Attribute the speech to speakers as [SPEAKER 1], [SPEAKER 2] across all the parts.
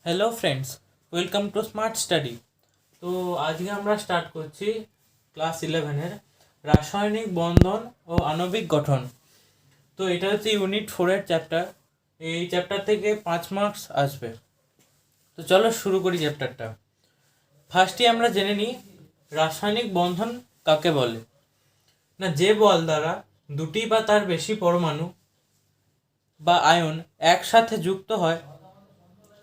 [SPEAKER 1] Hello friends, welcome to smart study. তো আজকে আমরা স্টার্ট করছি ক্লাস 11-এর রাসায়নিক বন্ধন ও আণবিক গঠন। তো এটা হচ্ছে ইউনিট 4-এর চ্যাপ্টার। এই চ্যাপ্টার থেকে 5 মার্কস আসবে। তো চলো শুরু করি চ্যাপ্টারটা। ফার্স্টে আমরা জেনে নিই রাসায়নিক বন্ধন কাকে বলে। না, যে বল দ্বারা দুটি বা তার বেশি পরমাণু বা আয়ন একসাথে যুক্ত হয়,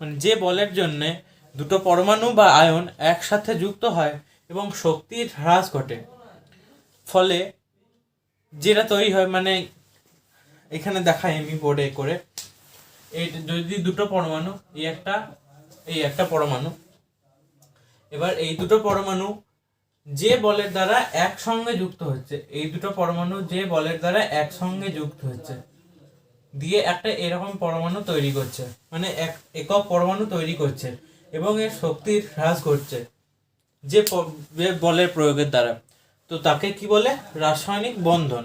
[SPEAKER 1] মানে যে বলের জন্যে দুটো পরমাণু বা আয়ন একসাথে যুক্ত হয় এবং শক্তির হ্রাস ঘটে, ফলে যেটা তৈরি হয়, মানে এখানে দেখাই আমি বোর্ডে করে, এই যদি দুটো পরমাণু, এই একটা পরমাণু, এবার এই দুটো পরমাণু যে বলের দ্বারা একসঙ্গে যুক্ত হচ্ছে, এই দুটো পরমাণু যে বলের দ্বারা একসঙ্গে যুক্ত হচ্ছে দিয়ে একটা এরকম পরমাণু তৈরি করছে, মানে একক পরমাণু তৈরি করছে এবং এর শক্তির হ্রাস ঘটছে যে বলের প্রয়োগের দ্বারা। তো তাকে কি বলে? রাসায়নিক বন্ধন।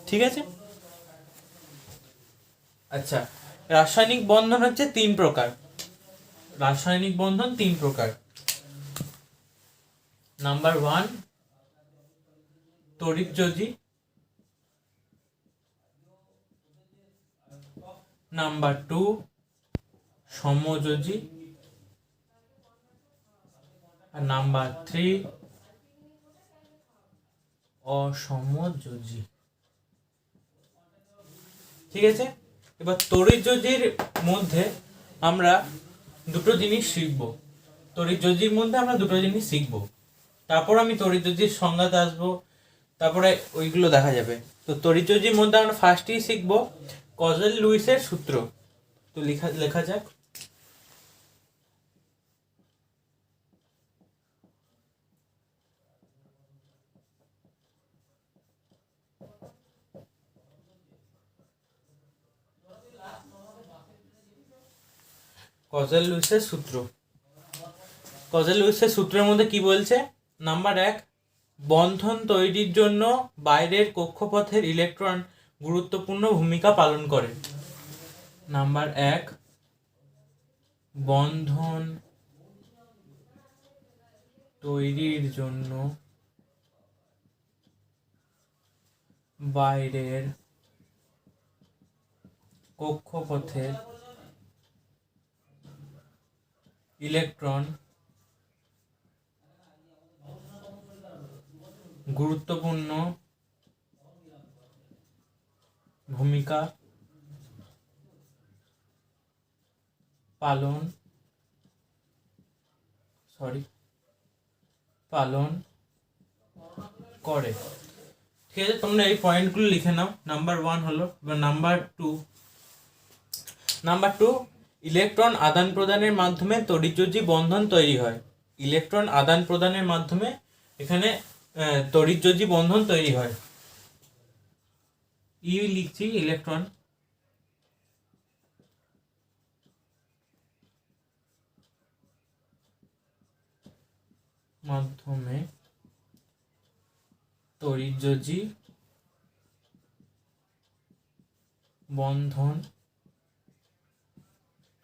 [SPEAKER 1] ঠিক আছে। আচ্ছা, রাসায়নিক বন্ধন হচ্ছে 3 প্রকার। রাসায়নিক বন্ধন 3 প্রকার। নাম্বার 1 তড়িৎযোজী, নাম্বার 2 সমযোজী, আর নাম্বার 3 অসমযোজী। ঠিক আছে। এবার তড়িৎযোজীর মধ্যে আমরা দুটো জিনিস শিখব। তারপর আমি তড়িৎযোজীর সংজ্ঞাতে আসবো, তারপরে ওইগুলো দেখা যাবে। তো তড়িৎযোজীর মধ্যে আমরা ফার্স্টেই শিখব কজেল লুইসের সূত্র। তো লেখা যাক। কজেল লুইসের সূত্র। কজেল লুইসের সূত্রের মধ্যে কি বলছে? নাম্বার 1, বন্ধন তৈরির জন্য বাইরের কক্ষপথের ইলেকট্রন গুরুত্বপূর্ণ ভূমিকা পালন করে। নাম্বার 1, বন্ধন তৈরির জন্য বাইরের কক্ষপথের ইলেকট্রন গুরুত্বপূর্ণ ভূমিকা পালন করে। ঠিক আছে, তোমরা এই পয়েন্টগুলো লিখে নাও। নাম্বার 1 হলো। এবার নাম্বার 2, ইলেকট্রন আদান প্রদানের মাধ্যমে তড়িৎযোজী বন্ধন তৈরি হয়। ইলেকট্রন আদান প্রদানের মাধ্যমে এখানে তড়িৎযোজী বন্ধন তৈরি হয়। লিখছি ইলেকট্রন মাধ্যমে তড়িৎযোজী বন্ধন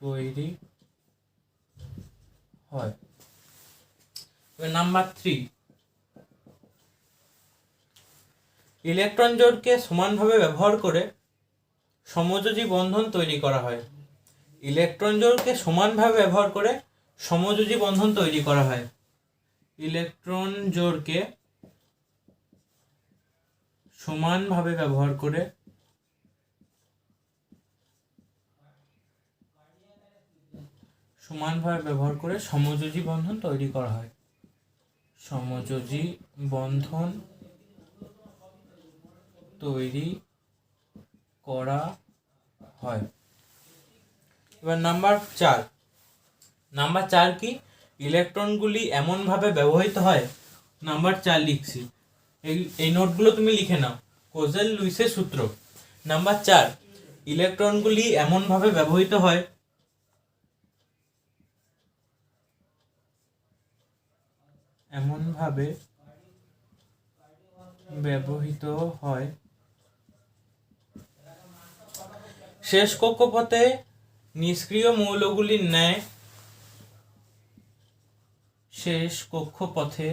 [SPEAKER 1] তৈরি হয়। নাম্বার 3, ইলেকট্রন জোড়কে সমানভাবে ব্যবহার করে সমযোজী বন্ধন তৈরি করা হয়। ইলেকট্রন জোড়কে সমানভাবে ব্যবহার করে সমযোজী বন্ধন তৈরি করা হয়। ইলেকট্রন জোড়কে সমানভাবে ব্যবহার করে সমযোজী বন্ধন তৈরি করা হয়। সমযোজী বন্ধন তৈরি করা হয়। এবার নাম্বার 4 কি? ইলেকট্রনগুলি এমনভাবে ব্যবহৃত হয়। নাম্বার 4 লিখছি, এই নোটগুলো তুমি লিখে নাও। কোজেল লুইসের সূত্র। নাম্বার 4, ইলেকট্রনগুলি এমনভাবে ব্যবহৃত হয় শেষ কক্ষপথে নিষ্ক্রিয় মৌলগুলির ন্যায় শেষ কক্ষপথে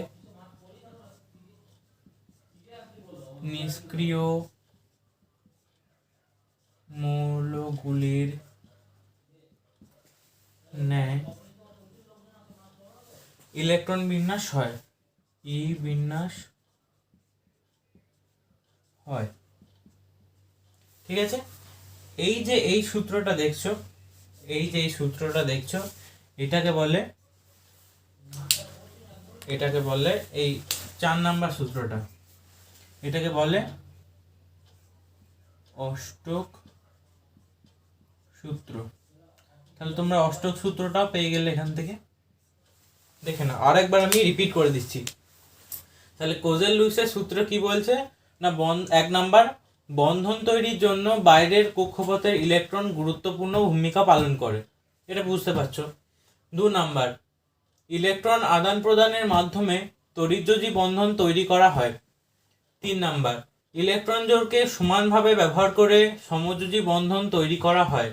[SPEAKER 1] নিষ্ক্রিয় মৌলগুলির ন্যায় ইলেকট্রন বিন্যাস হয়। বিন্যাস হয়। ঠিক আছে, এই যে এই সূত্রটা দেখছো, এটাকে বলে এই 4 নাম্বার সূত্রটা, এটাকে বলে অষ্টক সূত্র। তাহলে তোমরা অষ্টক সূত্রটাও পেয়ে গেলে এখান থেকে। দেখে না, আরেকবার আমি রিপিট করে দিচ্ছি। তাহলে কোজেল-লুইসের সূত্র কি বলছে না, 1 নাম্বার, বন্ধন তৈরির জন্য বাইরের কক্ষপথের ইলেকট্রন গুরুত্বপূর্ণ ভূমিকা পালন করে, এটা বুঝতে পারছো। 2 নাম্বার, ইলেকট্রন আদান প্রদানের মাধ্যমে তড়িৎযোজী বন্ধন তৈরি করা হয়। 3 নাম্বার, ইলেকট্রন জোড়কে সমানভাবে ব্যবহার করে সমযোজী বন্ধন তৈরি করা হয়।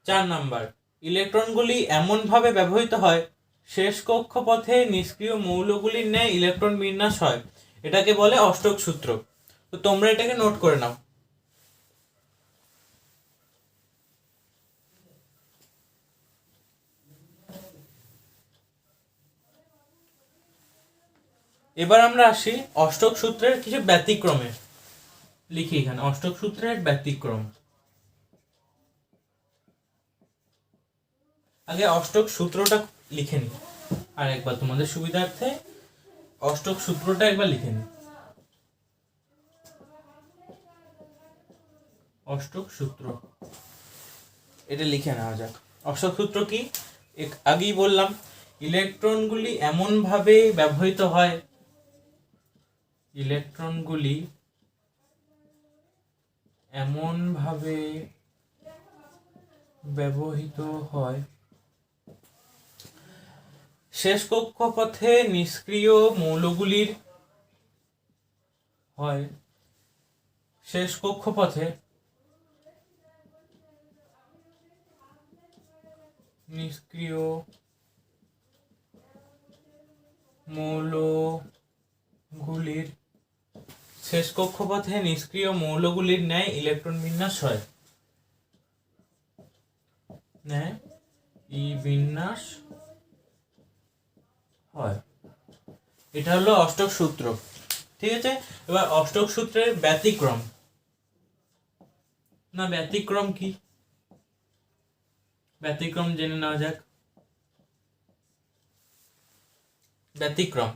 [SPEAKER 1] 4 নাম্বার, ইলেকট্রনগুলি এমনভাবে ব্যবহৃত হয় শেষ কক্ষপথে নিষ্ক্রিয় মৌলগুলির ন্যায় ইলেকট্রন বিন্যাস হয়, এটাকে বলে অষ্টক সূত্র। তো তোমরা এটাকে নোট করে নাও। এবার আমরা আসি অষ্টক সূত্রের কিছু ব্যতিক্রমে। লিখি এখানে অষ্টক সূত্রের ব্যতিক্রম। আগে অষ্টক সূত্রটা লিখে নি, আর একবার তোমাদের সুবিধার্থে অষ্টক সূত্রটা একবার লিখে নি। অষ্টক সূত্র এটা লিখে নেওয়া যাক। অষ্টক সূত্র কি, আগেই বললাম, ইলেকট্রনগুলি এমনভাবে ব্যবহৃত হয়, শেষ কক্ষপথে নিষ্ক্রিয় মৌলগুলির ন্যায় ইলেকট্রন বিন্যাস হয়। বিন্যাস হয়, এটা হলো অষ্টক সূত্র। ঠিক আছে, এবার অষ্টক সূত্রের ব্যতিক্রম। না, ব্যতিক্রম কি, ব্যতিক্রম জেনে নেওয়া যাক। ব্যতিক্রম,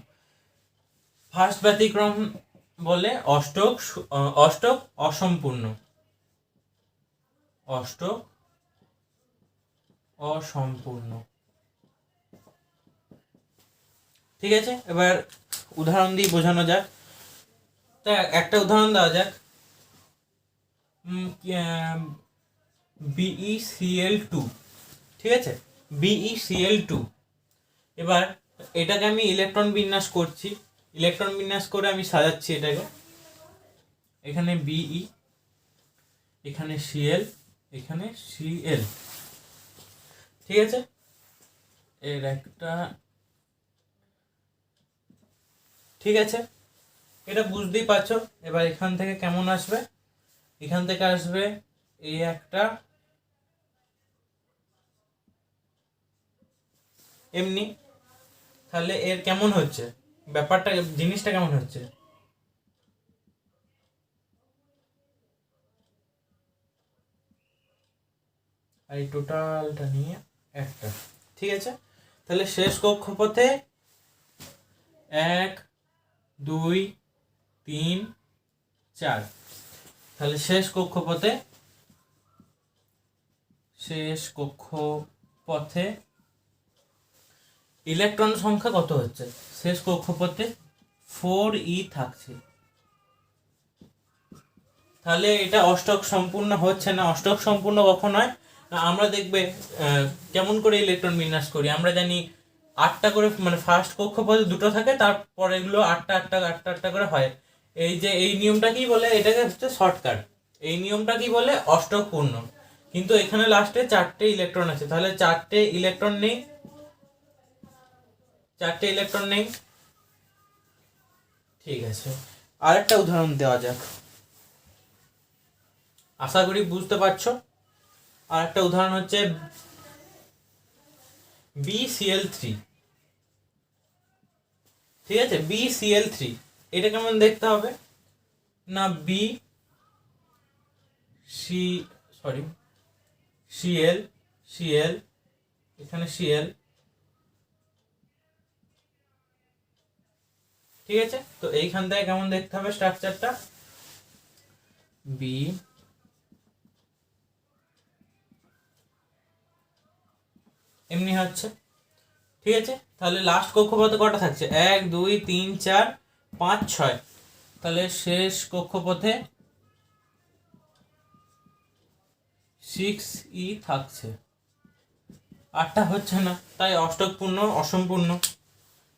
[SPEAKER 1] ফার্স্ট ব্যতিক্রম বলে অষ্টক অসম্পূর্ণ। ঠিক আছে, এবার উদাহরণ দিয়ে বোঝানো যাক। তা একটা উদাহরণ দেওয়া যাক, BeCl2। ঠিক আছে, BeCl2। এবার এটাকে আমি ইলেকট্রন বিন্যাস করছি, ইলেকট্রন বিন্যাস করে আমি সাজাচ্ছি এটাকে। এখানে Be, এখানে Cl, এখানে Cl। ঠিক আছে, এর একটা, ঠিক আছে, এটা বুঝতেই পারছো। এবার এখান থেকে কেমন আসবে, এখান থেকে আসবে এই একটা এমনি। তাহলে এর কেমন হচ্ছে ব্যাপারটা, জিনিসটা কেমন হচ্ছে, এই টোটালটা নিয়ে একটা। ঠিক আছে, তাহলে শেষ কক্ষপথে 1 2 3 4, তাহলে শেষ কক্ষপথে ইলেকট্রন সংখ্যা কত হচ্ছে, শেষ কক্ষপথে 4e থাকছে। তাহলে এটা অষ্টক সম্পূর্ণ হচ্ছে না। অষ্টক সম্পূর্ণ কখন হয় না, আমরা দেখবে কেমন করে ইলেকট্রন বিন্যাস করি, আমরা জানি 8টা করে, মানে ফার্স্ট কক্ষপথে 2টো থাকে, তারপর এগুলো 8টা করে হয়। এই যে এই নিয়মটা কি বলে, এটাকে হচ্ছে শর্টকাট। এই নিয়মটা কি বলে, অষ্টক পূর্ণ। কিন্তু এখানে লাস্টে 4টে ইলেকট্রন আছে, তাহলে 4টে ইলেকট্রন নেই, 4টে ইলেকট্রন নেই। ঠিক আছে, আরেকটা উদাহরণ দেওয়া যাক, আশা করি বুঝতে পারছো। আরেকটা উদাহরণ হচ্ছে BCl3। ঠিক আছে, BCl3 এটা কেমন দেখতে হবে না, Cl, Cl, এখানে Cl। ঠিক আছে, তো এইখান থেকে কেমন দেখতে হবে স্ট্রাকচারটা, B এমনি হচ্ছে। ঠিক আছে, তাহলে লাস্ট কক্ষপথে কটা থাকছে, 1 2 3 4 5 6। তাহলে শেষ কক্ষপথে 6E থাকছে। 8টা হচ্ছে না, তাই অষ্টক পূর্ণ অসম্পূর্ণ।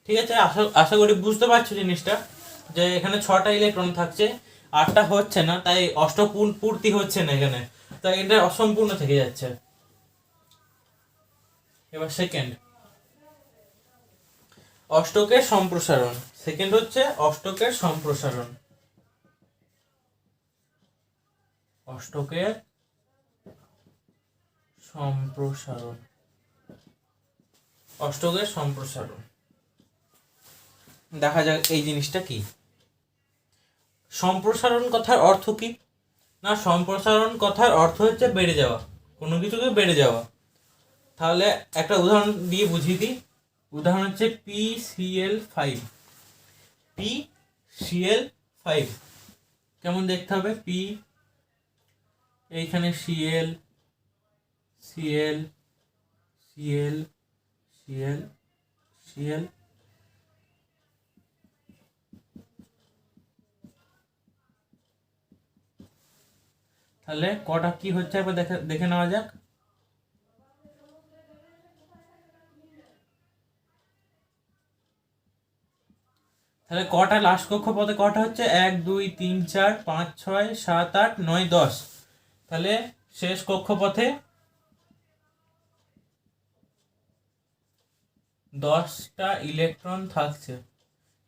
[SPEAKER 1] ঠিক আছে, আশা করি বুঝতে পারছো জিনিসটা, যে এখানে 6টা ইলেকট্রন থাকছে, 8টা হচ্ছে না, তাই অষ্টক পূর্তি হচ্ছে না এখানে, তাই এটা অসম্পূর্ণ থেকে যাচ্ছে। এবার সেকেন্ড, অষ্টকের সম্প্রসারণ। সেকেন্ড হচ্ছে অষ্টকের সম্প্রসারণ। অষ্টকের সম্প্রসারণ, অষ্টকের সম্প্রসারণ দেখা যাক এই জিনিসটা কি। সম্প্রসারণ কথার অর্থ কি না, সম্প্রসারণ কথার অর্থ হচ্ছে বেড়ে যাওয়া, কোনো কিছুকে বেড়ে যাওয়া। তাহলে একটা উদাহরণ দিয়ে বুঝিয়ে দিই। উদাহরণ হচ্ছে PCl5। PCl5 কেমন দেখতে হবে, P, এইখানে Cl, Cl, Cl, Cl, Cl। তাহলে কটা কি হচ্ছে একবার দেখে নেওয়া যাক। তাহলে কটা লাস্ট কক্ষপথে কটা হচ্ছে, 1 2 3 4 5 6 7 8 9 10। তাহলে শেষ কক্ষপথে 10টা ইলেকট্রন থাকছে,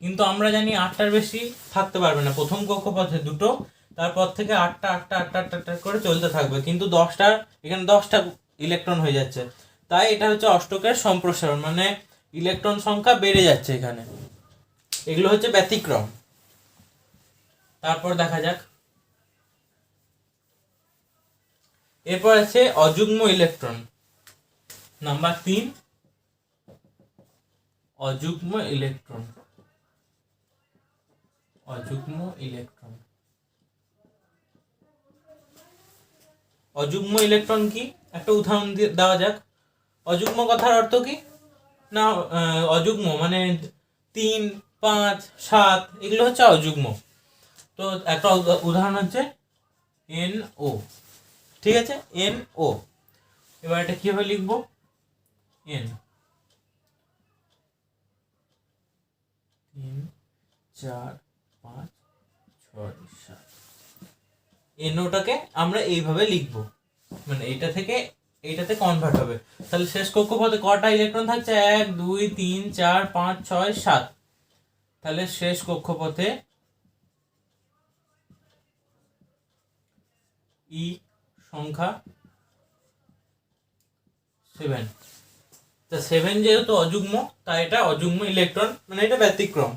[SPEAKER 1] কিন্তু আমরা জানি 8টার বেশি থাকতে পারবে না। প্রথম কক্ষপথে 2টো, তারপর থেকে 8টা 8টা 8টা 8টা করে চলতে থাকবে, কিন্তু 10টা, এখানে 10টা ইলেকট্রন হয়ে যাচ্ছে। তাই এটা হচ্ছে অষ্টকের সম্প্রসারণ, মানে ইলেকট্রন সংখ্যা বেড়ে যাচ্ছে এখানে। এগুলো হচ্ছে ব্যতিক্রম। তারপর দেখা যাক, এরপর আছে অযুগ্ম ইলেকট্রন। নাম্বার 3, অযুগ্ম ইলেকট্রন। অযুগ্ম ইলেকট্রন, অযুগ্ম ইলেকট্রন কি একটা উদাহরণ দেওয়া যাক। অযুগ্ম কথার অর্থ কি না, অযুগ্ম মানে 3 5 7 এগুলো হচ্ছে অযুগ্ম। তো একটা উদাহরণ হচ্ছে NO। ঠিক আছে, NO। এবার এটা কিভাবে লিখবো, N 3 4 5 6 7। NOটাকে আমরা এইভাবে লিখবো, মানে এইটা থেকে এইটাতে কনভার্ট হবে। তাহলে শেষ কক্ষপথে কটা ইলেকট্রন থাকছে, 1 2 3 4 5 6 7। তাহলে শেষ কক্ষপথে ই সংখ্যা 7। তা 7 যেহেতু অযুগ্ম, তাই এটা অযুগ্ম ইলেকট্রন, মানে এটা ব্যতিক্রম।